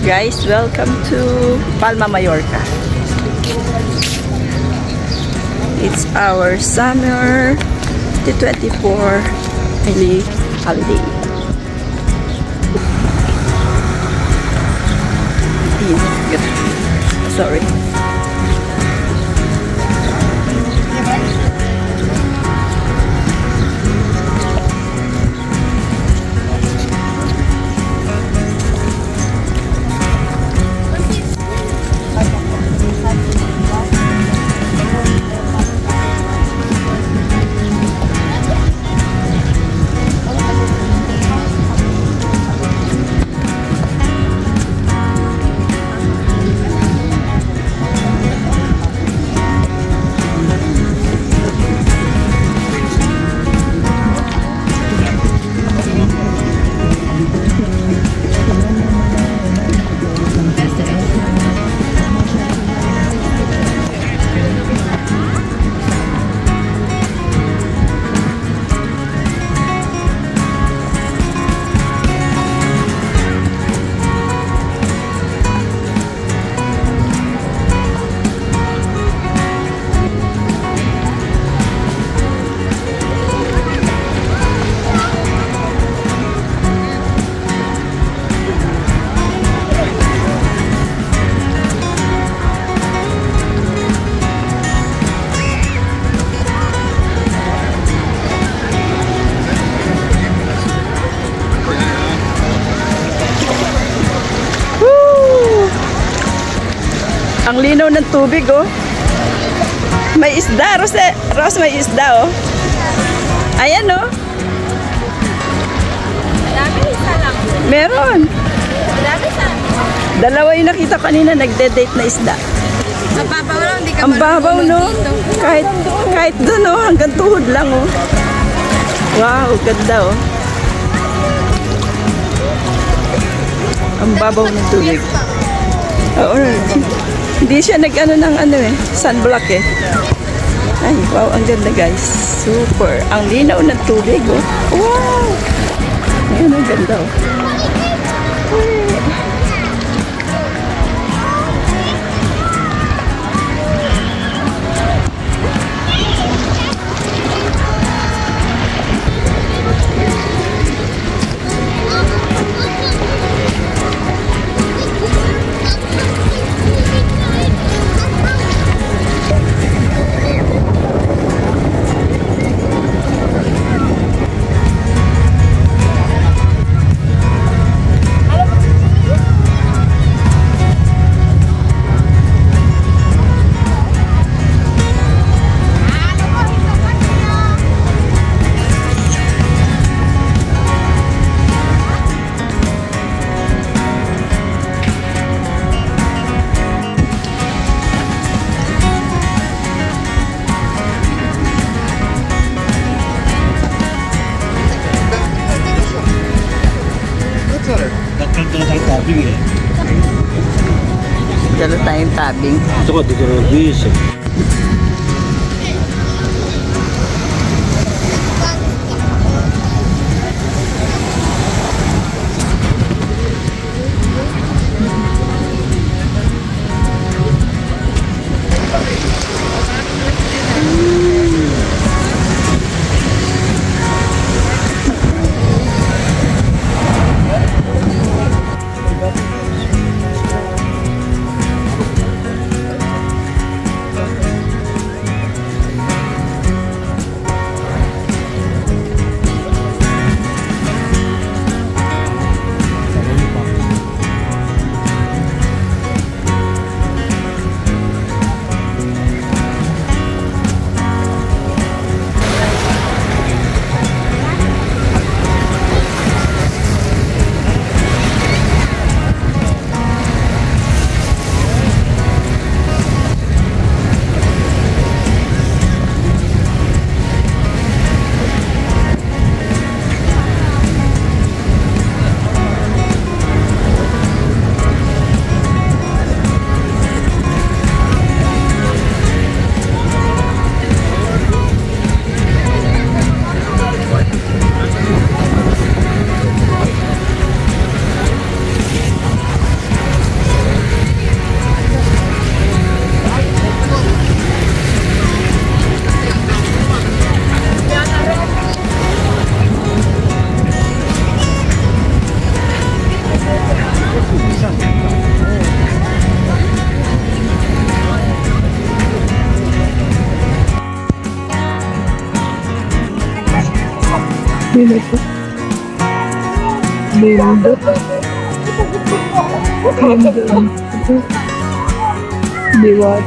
Guys, welcome to Palma, Mallorca. It's our summer 2024 holiday. Sorry. Ang linaw ng tubig, oh. May isda, Rose, may isda, oh. Ayan, oh. Meron. Dalawa yung nakita kanina, nagde-date na isda. Mababaw lang, hindi ka ang babaw, no? Kahit doon, oh, hanggang tuhod lang, oh. Wow, ganda, oh. Ang babaw ng tubig. Oo, hindi siya nag-ano ng sunblock eh. Ay, wow, ang ganda guys. Super. Ang linaw ng tubig, oh. Wow! Ayan, ang ganda, oh. Dalo tayong tabing. Ito ko, dito na bis. Sino to? Lindo. Lindo. Diwat.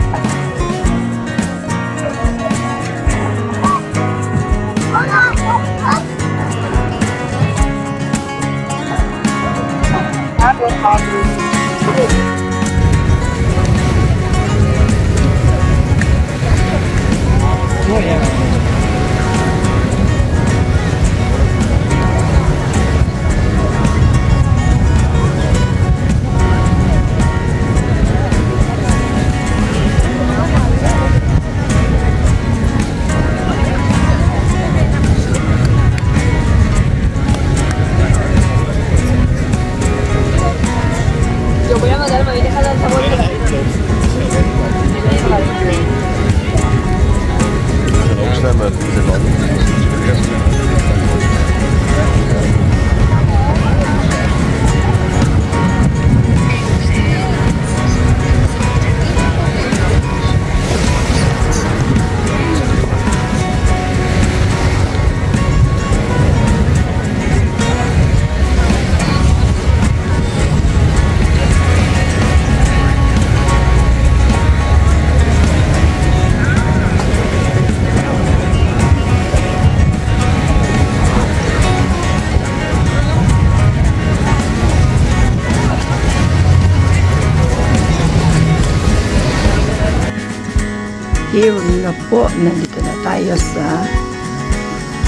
Here na po, nandito na tayo sa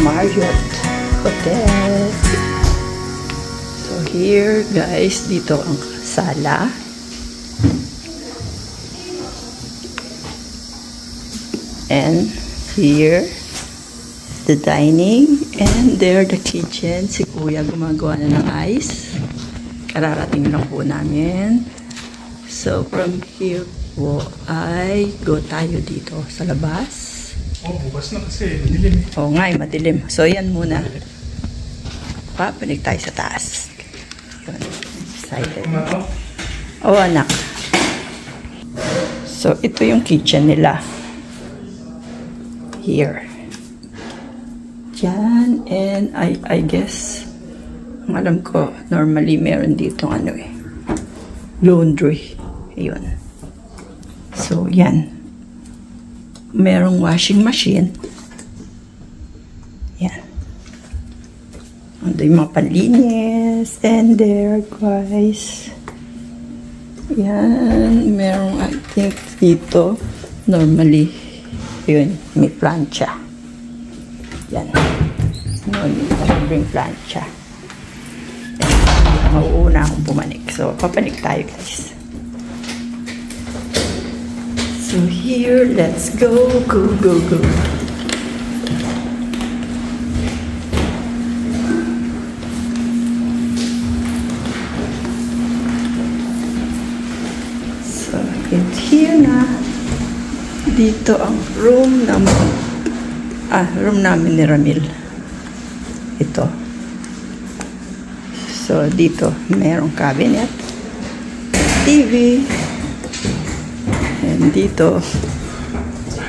Marriott Hotel. So here guys, dito ang sala. And here, the dining. And there, the kitchen. Si Kuya gumagawa na ng ice. Kararating lang po namin. So from here po ay go tayo dito sa labas. Oh, bukas na kasi. Madilim eh. Oo nga, madilim. So, yan muna. Papanig tayo sa taas. Yun. Excited. Oo, anak. So, ito yung kitchen nila. Here. Diyan. And I guess, ang alam ko, normally meron dito ano eh. Laundry. Ayun. So, yan. Merong washing machine. Yan. Ando yung mga panlinis. And there, guys. Yan. Merong, I think, dito. Normally, yun, may plancha. Yan. May plancha. Mauuna akong pumanik. So, papanik tayo, guys. So here, let's go, go, go, go. So, it's here na. Dito ang room namin ni Ramil. Ito. So, dito, merong cabinet, TV, and dito,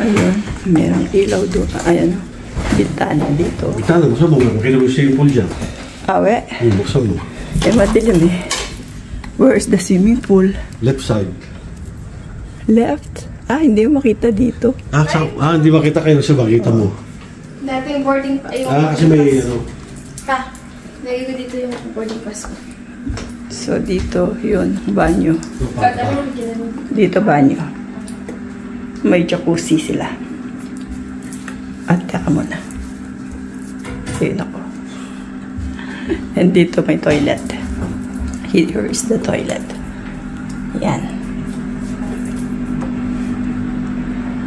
ayun, merong ilaw doon. Ayan, bintana dito. Bintana, buksan mo. Makita mo yung swimming pool dyan. Awe. Buksan mo. Madilim eh. Where is the swimming pool? Left side. Left? Hindi mo makita dito. Hindi makita kayo kasi makita mo. Dati yung boarding pass. Kasi may ano. Lagi ko dito yung boarding pass ko. So, dito, yun, banyo. Dito, banyo. May jacuzzi sila. At teka muna. Ayun ako. And dito may toilet. Here is the toilet. Yan.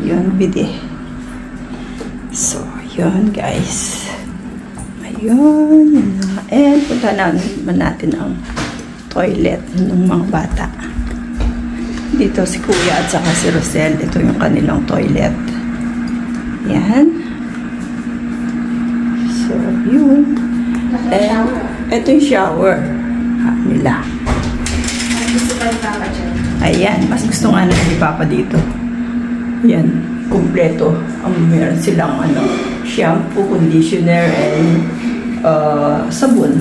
Yun, bide. So, yun, guys. Ayun. And punta naman natin ang toilet ng mga bata. Dito si Kuya at saka si Rosel. Ito yung kanilang toilet. Yan. So, yun. And, ito yung shower nila. Ayan. Mas gusto nga na ni Papa dito. Yan. Kumpleto. Meron silang shampoo, conditioner, and sabon.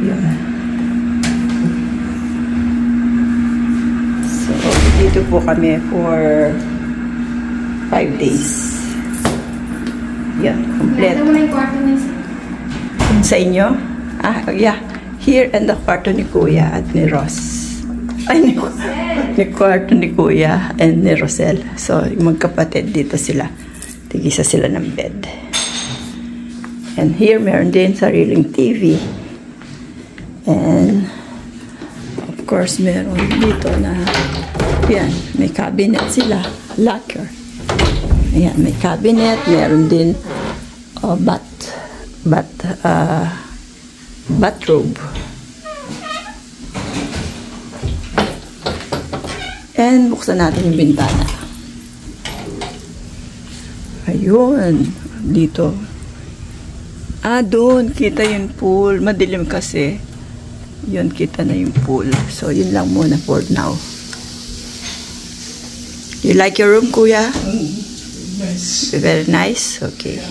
Yun. So, dito po kami for 5 days. Yan, complete. Nakita mo na yung kwarto na isa. Sa inyo? Ah, yeah. Here and the kwarto ni Kuya at ni Ross. Ay, ni kwarto ni Kuya and ni Rosel. So, yung magkapatid dito sila. Tigisa sila ng bed. And here, meron din sariling TV. And, of course, meron dito na, yan, may cabinet sila. Locker. Ayan, may cabinet. Meron din bathrobe. And buksan natin yung bintana. Ayun. Dito. Doon. Kita yung pool. Madilim kasi. Yun, kita na yung pool. So, yun lang muna for now. You like your room, Kuya? Nice. Very nice? Okay.